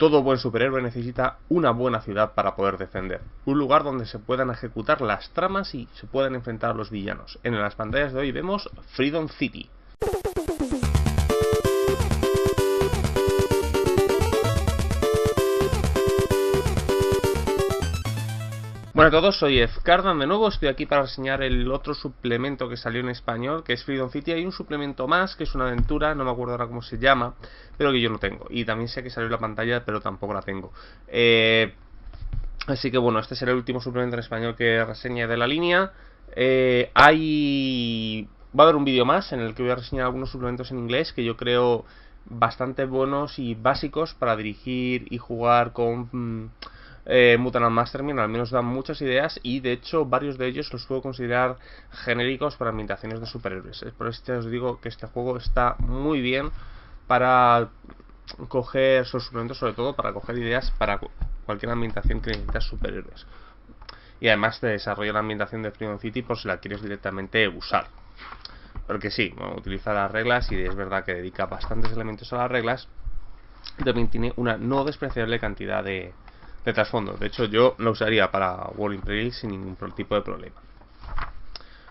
todo buen superhéroe necesita una buena ciudad para poder defender. Un lugar donde se puedan ejecutar las tramas y se puedan enfrentar a los villanos. En las pantallas de hoy vemos Freedom City. Bueno a todos, soy Fcardan de nuevo, estoy aquí para reseñar el otro suplemento que salió en español, que es Freedom City. Hay un suplemento más, que es una aventura, no me acuerdo ahora cómo se llama, pero que yo no tengo. Y también sé que salió en la pantalla, pero tampoco la tengo. Así que bueno, este será el último suplemento en español que reseñe de la línea. Va a haber un vídeo más en el que voy a reseñar algunos suplementos en inglés que yo creo bastante buenos y básicos para dirigir y jugar con Mutant Mastermind. Al menos dan muchas ideas y de hecho varios de ellos los puedo considerar genéricos para ambientaciones de superhéroes. Por eso os digo que este juego está muy bien para coger sus suplementos, sobre todo para coger ideas para cualquier ambientación que necesitas superhéroes. Y además te desarrolla la ambientación de Freedom City por si la quieres directamente usar. Porque sí, bueno, utiliza las reglas y es verdad que dedica bastantes elementos a las reglas. También tiene una no despreciable cantidad de trasfondo. De hecho yo lo usaría para War Imperial sin ningún tipo de problema.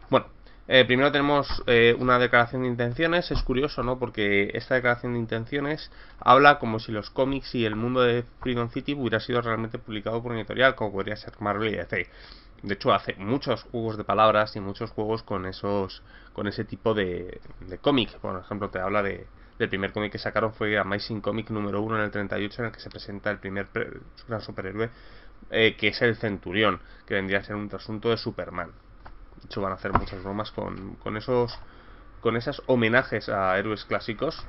Bueno, primero tenemos una declaración de intenciones. Es curioso, ¿no? Porque esta declaración de intenciones habla como si los cómics y el mundo de Freedom City hubiera sido realmente publicado por una editorial, como podría ser Marvel y DC. De hecho hace muchos juegos de palabras y muchos juegos con ese tipo de cómic. Por ejemplo, te habla del primer cómic que sacaron, fue Amazing Comic número 1 en el 38, en el que se presenta el primer gran superhéroe, que es el Centurión, que vendría a ser un trasunto de Superman. De hecho van a hacer muchas bromas con esos homenajes a héroes clásicos.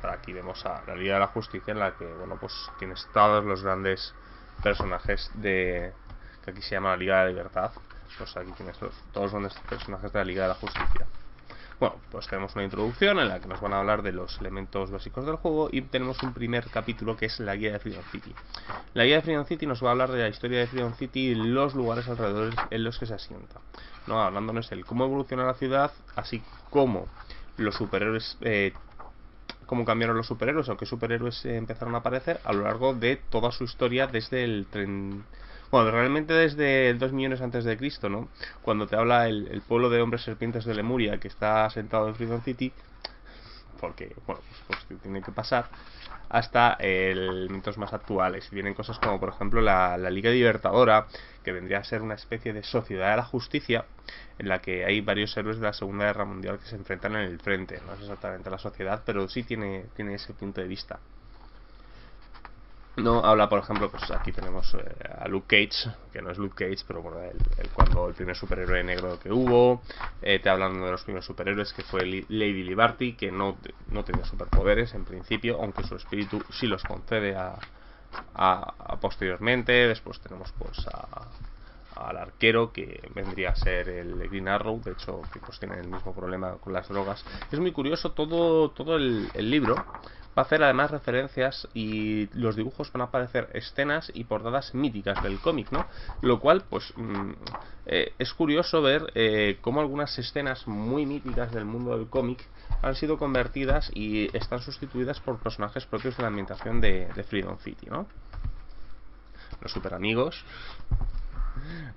Bueno, aquí vemos a la Liga de la Justicia, en la que bueno, pues tienes todos los grandes personajes que aquí se llama la Liga de la Libertad. Pues aquí tienes todos los grandes personajes de la Liga de la Justicia. Bueno, pues tenemos una introducción en la que nos van a hablar de los elementos básicos del juego y tenemos un primer capítulo que es la guía de Freedom City. La guía de Freedom City nos va a hablar de la historia de Freedom City y los lugares alrededor en los que se asienta, ¿no? Hablándonos de cómo evoluciona la ciudad, así como los superhéroes, cómo cambiaron los superhéroes o qué superhéroes empezaron a aparecer a lo largo de toda su historia desde el bueno, realmente desde el 2 millones antes de Cristo, ¿no? Cuando te habla el pueblo de hombres serpientes de Lemuria, que está asentado en Freedom City, porque, bueno, pues tiene que pasar, hasta elementos más actuales. Vienen cosas como, por ejemplo, la Liga Libertadora, que vendría a ser una especie de sociedad de la justicia, en la que hay varios héroes de la Segunda Guerra Mundial que se enfrentan en el frente. No es exactamente la sociedad, pero sí tiene ese punto de vista. No habla, por ejemplo, pues aquí tenemos a Luke Cage, que no es Luke Cage, pero bueno, cuando el primer superhéroe negro que hubo. Te hablan de los primeros superhéroes, que fue Lady Liberty, que no tenía superpoderes en principio, aunque su espíritu sí los concede a posteriormente. Después tenemos pues al arquero, que vendría a ser el Green Arrow, de hecho que pues tiene el mismo problema con las drogas. Es muy curioso, todo el libro va a hacer además referencias y los dibujos van a aparecer escenas y portadas míticas del cómic, ¿no? Lo cual pues es curioso ver cómo algunas escenas muy míticas del mundo del cómic han sido convertidas y están sustituidas por personajes propios de la ambientación de Freedom City, ¿no? Los super amigos.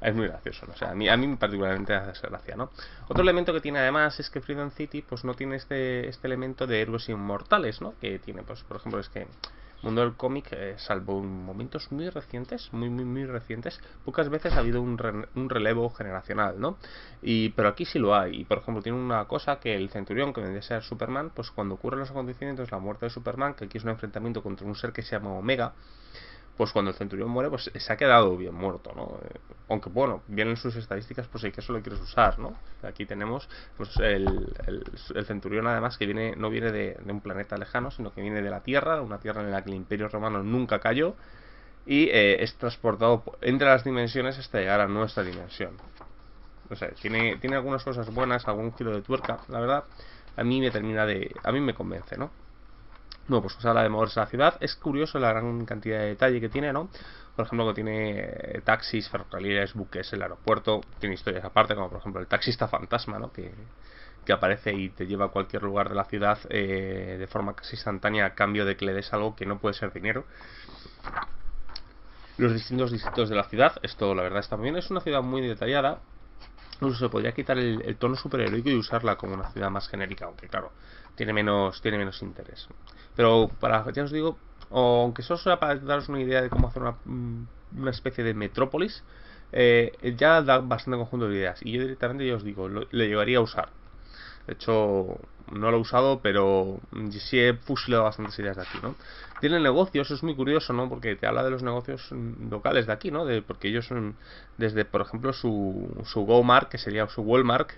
Es muy gracioso, ¿no? O sea, a mí particularmente me hace gracia, ¿no? Otro elemento que tiene además es que Freedom City pues no tiene este elemento de héroes inmortales, ¿no? Que tiene, pues por ejemplo, es que el mundo del cómic, salvo en momentos muy recientes, muy recientes, pocas veces ha habido un relevo generacional, ¿no? Pero aquí sí lo hay. Y por ejemplo tiene una cosa, que el Centurión, que vendría a ser Superman, pues cuando ocurren los acontecimientos, la muerte de Superman, que aquí es un enfrentamiento contra un ser que se llama Omega, pues cuando el Centurión muere, pues se ha quedado bien muerto, ¿no? Aunque bueno, vienen sus estadísticas, pues si que eso lo quieres usar, ¿no? Aquí tenemos pues el Centurión, además, que no viene de un planeta lejano, sino que viene de la Tierra, una Tierra en la que el Imperio Romano nunca cayó, y es transportado entre las dimensiones hasta llegar a nuestra dimensión. No sé, tiene algunas cosas buenas, algún giro de tuerca, la verdad. A mí me convence, ¿no? Bueno, pues os habla de moverse a la ciudad. Es curioso la gran cantidad de detalle que tiene, ¿no? Por ejemplo, que tiene taxis, ferrocarriles, buques, el aeropuerto. Tiene historias aparte, como por ejemplo el taxista fantasma, ¿no? Que aparece y te lleva a cualquier lugar de la ciudad de forma casi instantánea, a cambio de que le des algo que no puede ser dinero. los distintos distritos de la ciudad. Esto la verdad está muy bien, es una ciudad muy detallada. Incluso se podría quitar el tono superheroico y usarla como una ciudad más genérica, aunque claro, tiene menos interés. Pero ya os digo, aunque solo sea para daros una idea de cómo hacer una especie de metrópolis, ya da bastante conjunto de ideas. Y yo directamente, ya os digo, le llevaría a usar. De hecho, no lo he usado, pero sí he fusilado bastantes ideas de aquí, ¿no? Tienen negocios, es muy curioso, ¿no? Porque te habla de los negocios locales de aquí, ¿no? Porque ellos son, desde, por ejemplo, su GoMart, que sería su Walmart,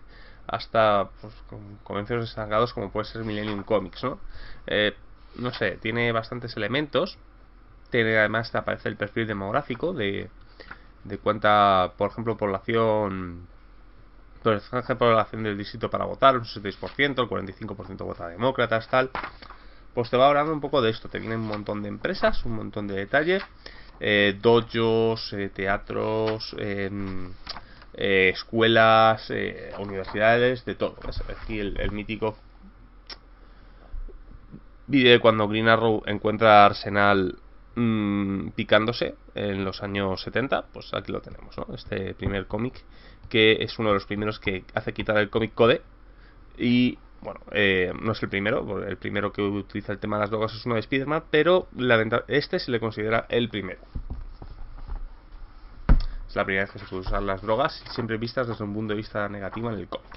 hasta pues, con comercios estancados como puede ser Millennium Comics, ¿no? No sé, tiene bastantes elementos. Tiene, además te aparece el perfil demográfico de cuánta, por ejemplo, población porcentaje de población del distrito para votar, un 66%, el 45% vota demócratas, tal. Pues te va hablando un poco de esto. Te vienen un montón de empresas, un montón de detalles, dojos, teatros, escuelas, universidades, de todo. Es aquí el mítico vídeo de cuando Green Arrow encuentra a Arsenal picándose en los años 70, pues aquí lo tenemos, ¿no? Este primer cómic, que es uno de los primeros que hace quitar el cómic code. Y bueno, no es el primero que utiliza el tema de las drogas es uno de Spider-Man, pero este se le considera el primero. Es la primera vez que se puede usar las drogas, siempre vistas desde un punto de vista negativo en el cómic.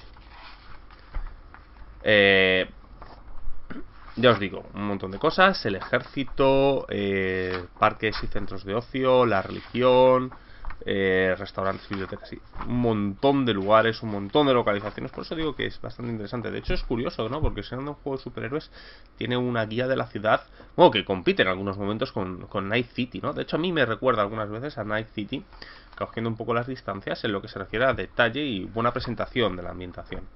Ya os digo, un montón de cosas, el ejército, parques y centros de ocio, la religión, restaurantes, bibliotecas, y un montón de lugares, un montón de localizaciones. Por eso digo que es bastante interesante. De hecho es curioso, ¿no? Porque siendo un juego de superhéroes tiene una guía de la ciudad, bueno, que compite en algunos momentos con Night City, ¿no? De hecho a mí me recuerda algunas veces a Night City, cogiendo un poco las distancias en lo que se refiere a detalle y buena presentación de la ambientación.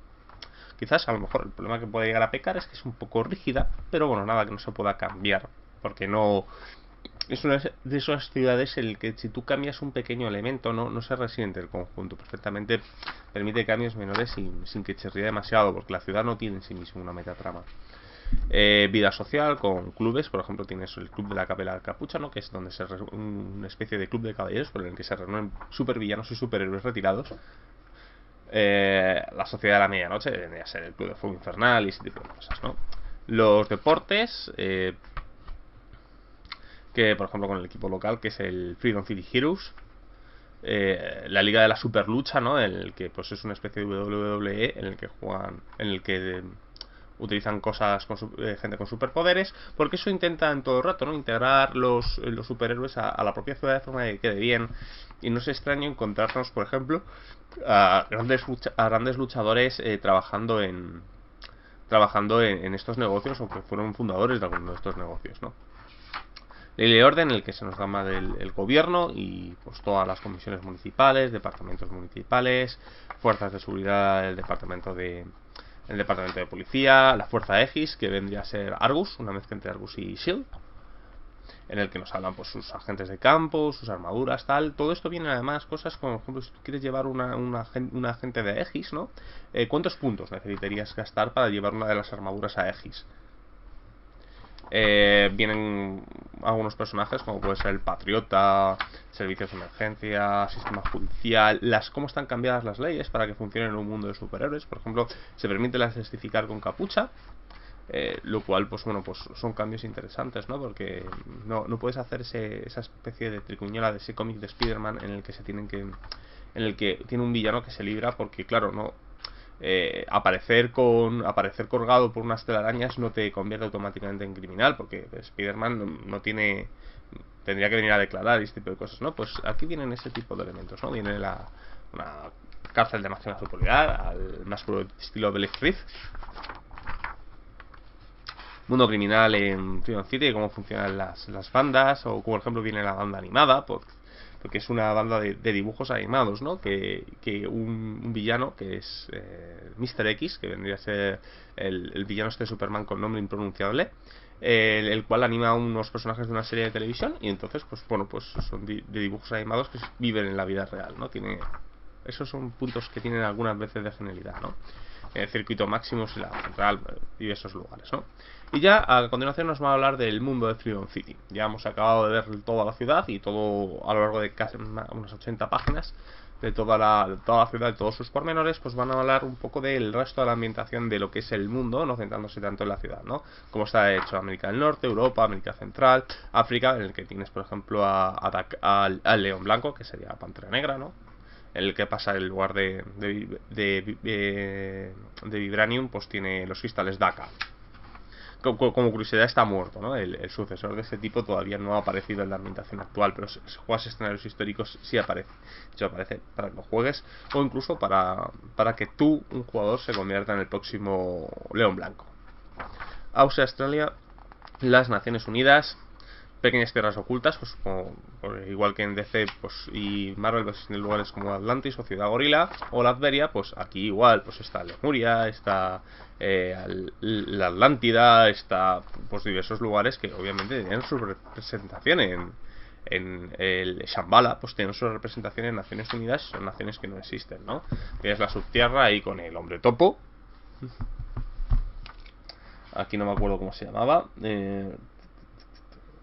Quizás a lo mejor el problema que puede llegar a pecar es que es un poco rígida, pero bueno, nada que no se pueda cambiar, porque no es una de esas ciudades en el que si tú cambias un pequeño elemento no se resiente el conjunto. Perfectamente permite cambios menores sin que chirríe demasiado, porque la ciudad no tiene en sí misma una metatrama. Vida social con clubes, por ejemplo tienes el club de la Capela del Capuchano, que es donde se una especie de club de caballeros por el que se reúnen supervillanos y superhéroes retirados. La Sociedad de la Medianoche vendría a ser el Club de Fuego Infernal y ese tipo de cosas, ¿no? Los deportes, que por ejemplo con el equipo local, que es el Freedom City Heroes, la Liga de la Superlucha, ¿no? En el que pues es una especie de WWE en el que juegan, en el que utilizan cosas con gente con superpoderes, porque eso intenta en todo el rato, ¿no? Integrar los superhéroes a la propia ciudad de forma de que quede bien. Y no es extraño encontrarnos, por ejemplo, a grandes luchadores trabajando en estos negocios, o que fueron fundadores de algunos de estos negocios, ¿no? Ley de orden, en el que se nos llama el gobierno y pues todas las comisiones municipales, departamentos municipales, fuerzas de seguridad del departamento de policía, la fuerza Aegis, que vendría a ser Argus, una mezcla entre Argus y S.H.I.E.L.D., en el que nos hablan pues sus agentes de campo, sus armaduras, tal. Todo esto viene además cosas como, por ejemplo, si tú quieres llevar un agente de Aegis, ¿no? ¿Cuántos puntos necesitarías gastar para llevar una de las armaduras a Aegis? Vienen algunos personajes como puede ser el Patriota, servicios de emergencia, sistema judicial, cómo están cambiadas las leyes para que funcionen en un mundo de superhéroes. Por ejemplo, se permite las testificar con capucha, lo cual pues bueno, pues son cambios interesantes, ¿no? Porque no puedes hacer esa especie de tricuñola de ese cómic de Spider-Man en el que tiene un villano que se libra porque claro, no aparecer colgado por unas telarañas no te convierte automáticamente en criminal, porque Spider-Man tendría que venir a declarar y este tipo de cosas, ¿no? Pues aquí vienen ese tipo de elementos, ¿no? Viene una cárcel de máxima seguridad al más puro estilo Belly Reef, mundo criminal en Freedom City, cómo funcionan las bandas, o como por ejemplo viene la banda animada, porque es una banda de dibujos animados, ¿no? Que un villano que es Mr. X, que vendría a ser el villano este de Superman con nombre impronunciable, el cual anima a unos personajes de una serie de televisión, y entonces pues bueno, pues son de dibujos animados que viven en la vida real, ¿no? Esos son puntos que tienen algunas veces de genialidad, ¿no? Circuito Maximus y la Central y esos lugares, ¿no? Y ya a continuación nos va a hablar del mundo de Freedom City. Ya hemos acabado de ver toda la ciudad y todo a lo largo de casi unas 80 páginas de toda la ciudad, de todos sus pormenores, pues van a hablar un poco del resto de la ambientación de lo que es el mundo, no centrándose tanto en la ciudad, ¿no? Como está hecho América del Norte, Europa, América Central, África, en el que tienes, por ejemplo, al León Blanco, que sería Pantera Negra, ¿no? En el que pasa el lugar de Vibranium, pues tiene los cristales Daka. Como curiosidad, está muerto, ¿no? El sucesor de ese tipo todavía no ha aparecido en la ambientación actual, pero si juegas escenarios históricos sí aparece. De hecho, aparece para que lo juegues o incluso para que tú, un jugador, se convierta en el próximo León Blanco. Australia, las Naciones Unidas, pequeñas tierras ocultas, pues igual que en DC pues, y Marvel, pues en lugares como Atlantis o Ciudad Gorila o Latveria, pues aquí igual pues está Lemuria, está la Atlántida, está pues diversos lugares que obviamente tienen su representación en el Shambhala, pues tienen su representación en Naciones Unidas, son naciones que no existen, ¿no? Tienes la subtierra ahí con el hombre topo, aquí no me acuerdo cómo se llamaba,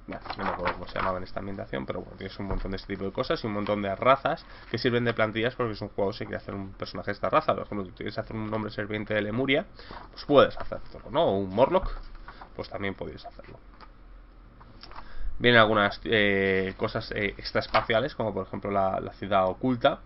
bueno, no me acuerdo cómo se llamaba en esta ambientación, pero bueno, tienes un montón de este tipo de cosas y un montón de razas que sirven de plantillas porque es un juego si quieres hacer un personaje de esta raza. Por ejemplo, si quieres hacer un hombre serviente de Lemuria, pues puedes hacerlo, ¿no? O un Morlock, pues también podéis hacerlo. Vienen algunas cosas extraespaciales, como por ejemplo la ciudad oculta,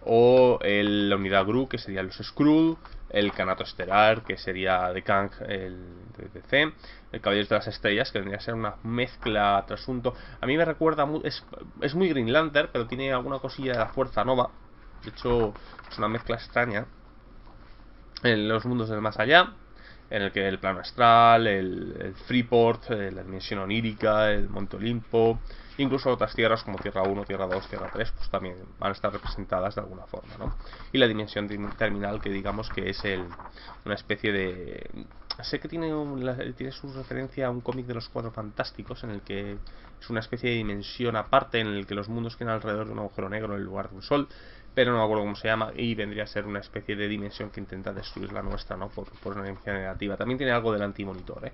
o la unidad Gru, que serían los Skrull, el Canato Estelar, que sería de Kang, el de DC, el Caballeros de las Estrellas, que vendría a ser una mezcla trasunto. A mí me recuerda, es muy Green Lantern, pero tiene alguna cosilla de la Fuerza Nova. De hecho, es una mezcla extraña en los mundos del más allá, en el que el plano astral, el Freeport, la dimensión onírica, el Monte Olimpo, incluso otras tierras como Tierra 1, Tierra 2, Tierra 3, pues también van a estar representadas de alguna forma, ¿no? Y la dimensión terminal, que digamos que es una especie de... Sé que tiene su referencia a un cómic de los Cuatro Fantásticos, en el que es una especie de dimensión aparte, en el que los mundos quedan alrededor de un agujero negro en lugar de un sol, pero no me acuerdo cómo se llama, y vendría a ser una especie de dimensión que intenta destruir la nuestra, ¿no? Por una energía negativa. También tiene algo del antimonitor, ¿eh?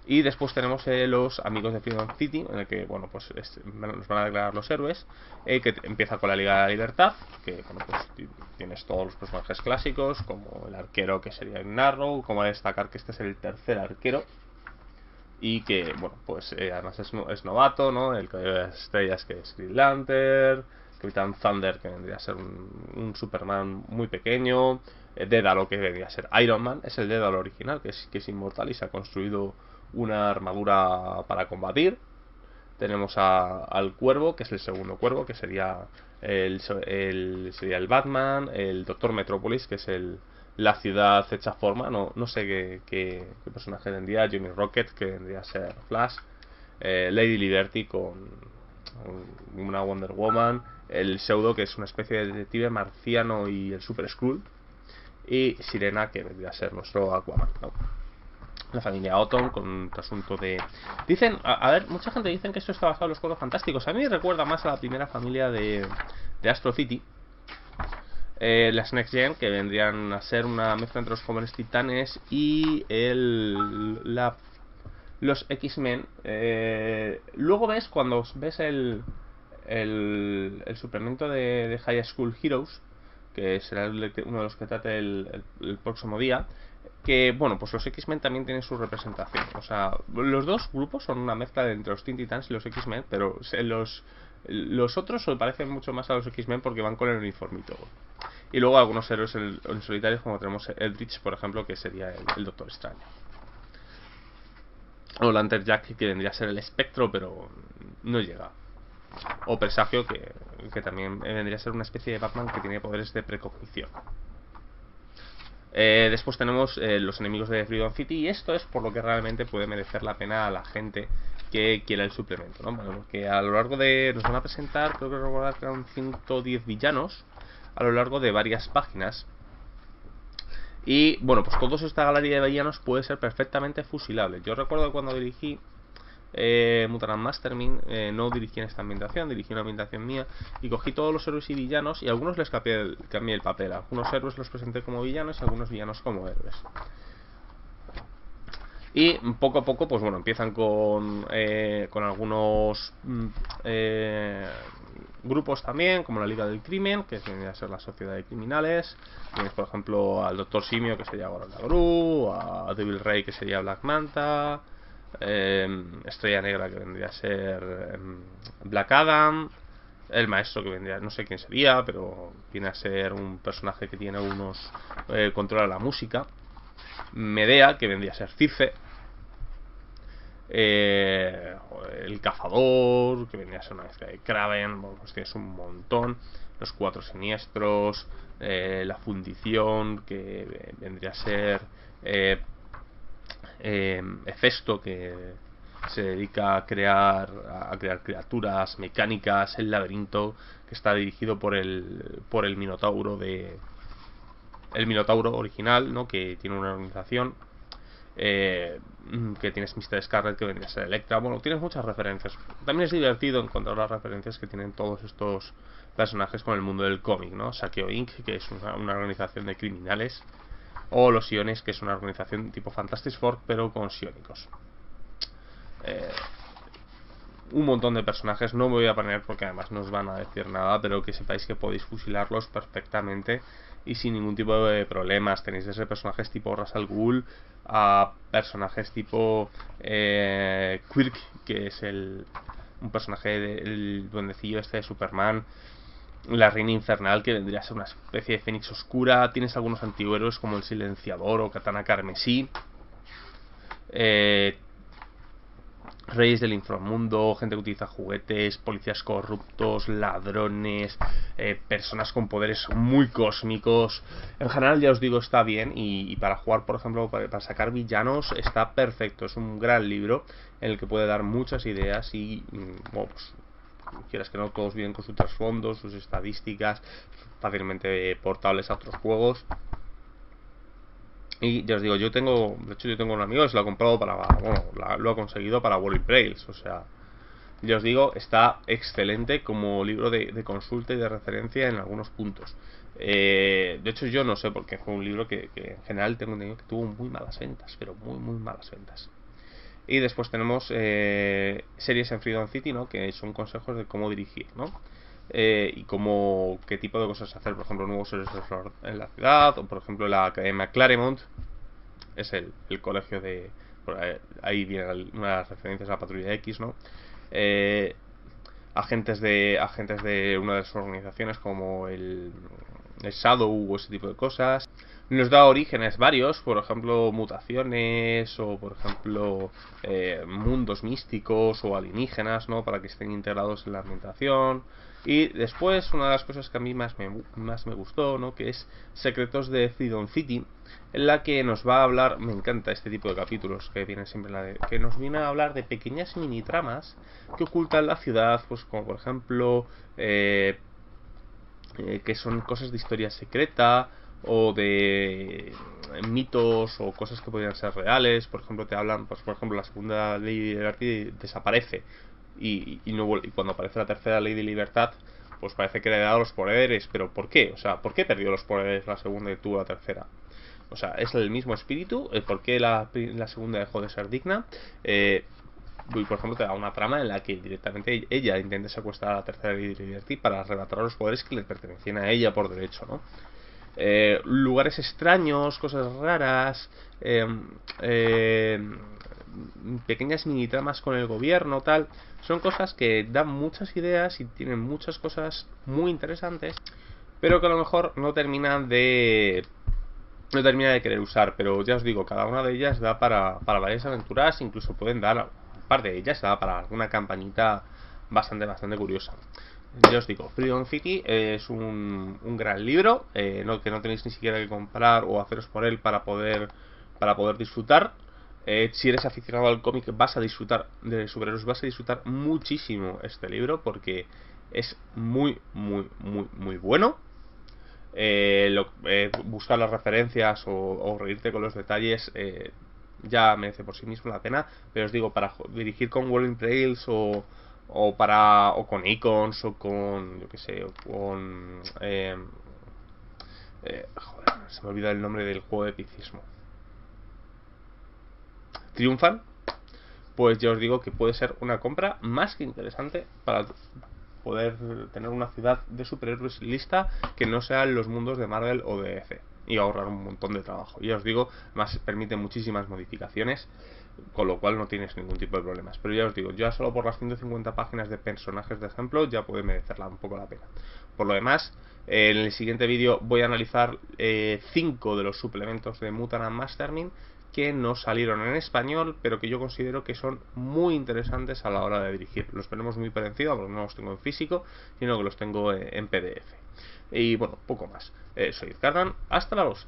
Y después tenemos los amigos de Freedom City, en el que, bueno, pues nos van a declarar los héroes, que empieza con la Liga de la Libertad, que, bueno, pues tienes todos los personajes clásicos, como el arquero, que sería Narrow, como destacar que este es el tercer arquero, y que, bueno, pues además es novato, ¿no? El Caballero de las Estrellas, que es Green Lantern, Capitán Thunder, que vendría a ser un Superman muy pequeño, Dédalo, que vendría a ser Iron Man, es el Dédalo original, que es inmortal y se ha construido una armadura para combatir. Tenemos al Cuervo, que es el segundo Cuervo, que sería sería el Batman, el Doctor Metrópolis, que es la ciudad hecha forma, no sé qué personaje vendría, Jimmy Rocket, que vendría a ser Flash, Lady Liberty con una Wonder Woman, el Pseudo, que es una especie de detective marciano, y el Super Skrull, y Sirena, que vendría a ser nuestro Aquaman, ¿no? La familia Autumn, con un asunto de... Dicen, a ver, mucha gente dice que esto está basado en los Cuatro Fantásticos. A mí me recuerda más a la primera familia de Astro City, las Next Gen, que vendrían a ser una mezcla entre los Jóvenes Titanes y los X-Men. Luego cuando ves el suplemento de High School Heroes, que será uno de los que trate el próximo día, que, bueno, pues los X-Men también tienen su representación. O sea, los dos grupos son una mezcla entre los Teen Titans y los X-Men, pero los otros se parecen mucho más a los X-Men porque van con el uniforme y todo. Y luego algunos héroes en solitarios, como tenemos Eldritch, por ejemplo, que sería el Doctor Extraño. O Lantern Jack, que vendría a ser el Espectro, pero no llega. O Presagio, que también vendría a ser una especie de Batman que tiene poderes de precognición. Después tenemos los enemigos de Freedom City, y esto es por lo que realmente puede merecer la pena a la gente que quiera el suplemento, ¿no? Bueno, porque a lo largo nos van a presentar, creo que recordar que eran 110 villanos a lo largo de varias páginas. Y bueno, pues toda esta galería de villanos puede ser perfectamente fusilable. Yo recuerdo cuando dirigí Mutant Mastermind, no dirigí en esta ambientación, dirigí una ambientación mía y cogí todos los héroes y villanos y a algunos les cambié el papel. Algunos héroes los presenté como villanos y algunos villanos como héroes. Y poco a poco, pues bueno, empiezan con algunos grupos también, como la Liga del Crimen, que viene a ser la Sociedad de Criminales. Tienes, por ejemplo, al Doctor Simio, que sería Gordon Gru, a Devil Ray, que sería Black Manta, Estrella Negra, que vendría a ser Black Adam, el Maestro, que vendría, no sé quién sería, pero viene a ser un personaje que tiene controla la música. Medea, que vendría a ser Circe, el Cazador, que vendría a ser una mezcla de Kraven, bueno, pues tienes un montón, los Cuatro Siniestros, la Fundición, que vendría a ser Hefesto, que se dedica a crear criaturas mecánicas, el Laberinto, que está dirigido por el Minotauro el Minotauro original, ¿no? Que tiene una organización, que tienes Mr. Scarlet, que vendría a ser Electra. Bueno, tienes muchas referencias. También es divertido encontrar las referencias que tienen todos estos personajes con el mundo del cómic, ¿no? Saqueo Inc., que es una organización de criminales, o los Siones, que es una organización tipo Fantastic Four, pero con psiónicos. Un montón de personajes, no me voy a poner porque además no os van a decir nada, pero que sepáis que podéis fusilarlos perfectamente y sin ningún tipo de problemas. Tenéis desde personajes tipo Ra's al Ghul a personajes tipo Quirk, que es un personaje del duendecillo este de Superman, la Reina Infernal, que vendría a ser una especie de Fénix Oscura. Tienes algunos antihéroes como el Silenciador o Katana Carmesí, Reyes del inframundo, gente que utiliza juguetes, policías corruptos, ladrones, personas con poderes muy cósmicos. En general, ya os digo, está bien. Y para jugar, por ejemplo, para sacar villanos, está perfecto. Es un gran libro en el que puede dar muchas ideas y, bueno, pues, quieras que no, todos vienen con sus trasfondos, sus estadísticas, fácilmente portables a otros juegos. Y ya os digo, yo tengo un amigo que se lo ha comprado lo ha conseguido para Wally Brails. O sea, ya os digo, está excelente como libro de consulta y de referencia en algunos puntos. De hecho, yo no sé, porque fue un libro que en general tengo entendido que tuvo muy malas ventas, pero muy, muy malas ventas. Y después tenemos series en Freedom City, ¿no? Que son consejos de cómo dirigir, ¿no? Y qué tipo de cosas hacer, por ejemplo, nuevos héroes en la ciudad, o por ejemplo la Academia Claremont, es el colegio de... ahí vienen unas referencias a la Patrulla X, ¿no? Agentes de una de sus organizaciones como el Shadow o ese tipo de cosas. Nos da orígenes varios, por ejemplo mutaciones o por ejemplo mundos místicos o alienígenas, ¿no? Para que estén integrados en la ambientación. Y después una de las cosas que a mí más me gustó, ¿no? Que es Secretos de Freedom City, en la que nos va a hablar, me encanta este tipo de capítulos que vienen siempre que nos viene a hablar de pequeñas mini tramas que ocultan la ciudad, pues como por ejemplo que son cosas de historia secreta o de mitos o cosas que podrían ser reales. Por ejemplo, te hablan, pues por ejemplo, la segunda ley de libertad desaparece y cuando aparece la tercera ley de libertad, pues parece que le ha dado los poderes. Pero ¿por qué? O sea, ¿por qué perdió los poderes la segunda y tuvo la tercera? O sea, es el mismo espíritu. ¿Por qué la segunda dejó de ser digna? Y por ejemplo te da una trama en la que directamente ella intenta secuestrar a la tercera ley de libertad para arrebatar los poderes que le pertenecían a ella por derecho, ¿no? Lugares extraños, cosas raras, pequeñas mini tramas con el gobierno, tal. Son cosas que dan muchas ideas y tienen muchas cosas muy interesantes, pero que a lo mejor no termina de querer usar. Pero ya os digo, cada una de ellas da para varias aventuras, incluso pueden dar, un par de ellas da para alguna campañita bastante curiosa. Ya os digo, Freedom City es un gran libro, que no tenéis ni siquiera que comprar o haceros por él para poder disfrutar. Si eres aficionado al cómic, vas a disfrutar de superhéroes, vas a disfrutar muchísimo este libro porque es muy bueno. Buscar las referencias o reírte con los detalles ya merece por sí mismo la pena, pero os digo, para dirigir con Whirling Trails o con icons o con, yo que sé, o con joder, se me olvida el nombre del juego de epicismo, Triunfan, pues ya os digo que puede ser una compra más que interesante para poder tener una ciudad de superhéroes lista que no sean los mundos de Marvel o de DC, y ahorrar un montón de trabajo. Y ya os digo, más permite muchísimas modificaciones, con lo cual no tienes ningún tipo de problemas. Pero ya os digo, ya solo por las 150 páginas de personajes de ejemplo ya puede merecerla un poco la pena. Por lo demás, en el siguiente vídeo voy a analizar 5 de los suplementos de Mutant and Mastermind que no salieron en español, pero que yo considero que son muy interesantes a la hora de dirigir. Los tenemos muy por encima, porque no los tengo en físico, sino que los tengo en PDF. Y bueno, poco más. Soy Edgardan, hasta la próxima.